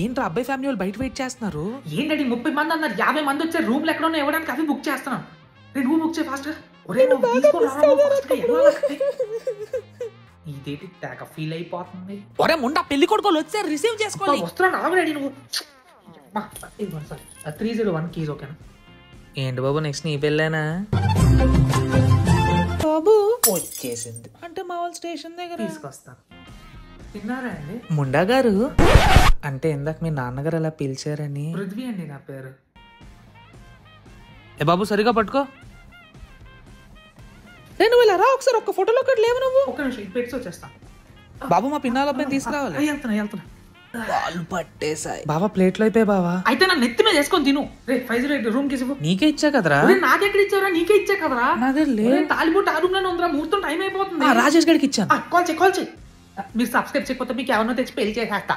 ఏంట్రా అబ్బాయి ఫ్యామిలీ వాళ్ళు బయట వెయిట్ చేస్తున్నారు? ఏంటండి 30 మంది అన్నారు, 50 మంది వచ్చారు. రూమ్లు ఎక్కడో ఇవ్వడానికి అవి బుక్ చేస్తున్నాను. నువ్వు బుక్ చేయి ఫాస్ట్ గా. ఇదేంటి తెగ ఫీల్ అయిపోతుంది. ఒరే ముండా పెళ్లి కొడుకోలు వచ్చారు, రిసీవ్ చేసుకోవాలి. వస్తున్నాను ఆగలేడి నువ్వు. 301 కీజ్ ఓకేనా? ఏంటి బాబు నెక్స్ట్ నీ పెళ్ళేనా బాబు? వచ్చేసింది అంటే మా వాళ్ళ స్టేషన్ దగ్గర తీసుకొస్తాను. తిన్నారా అండి? ముండా గారు అంటే ఇందాక మీ నాన్నగారు అలా పిలిచారని. పృథ్వీ అండి నా పేరు. ఏ బాబు సరిగా పట్టుకో. నేను వెళ్ళారా ఒకసారి ఒక్క ఫోటోలో ఒకటి లేవు నువ్వు. ఒక నిమిషం ఇది పెట్టి వచ్చేస్తా. బాబు మా పిన్నాల అబ్బాయిని తీసుకురావాలి. వెళ్తున్నా. వాళ్ళు పట్టేసాయి బాబా. ప్లేట్లో అయిపోయి బావా. అయితే నా నెత్తి మీద వేసుకొని తిను. రే 508 రూమ్ కి ఇవ్వు. నీకే ఇచ్చా కదరా. నాకెక్కడ ఇచ్చావరా? నీకే ఇచ్చా కదరా. నాదే లేదు. తాలిబోట్ ఆ రూమ్ లోనే ఉందిరా. ముహూర్తం టైం అయిపోతుంది. రాజేష్ గడికి ఇచ్చాను. కాల్ చేయి. మీరు సబ్స్క్రైబ్ చేయకపోతే మీకు ఎవరినో తెచ్చి పెళ్లి చేసేస్తా.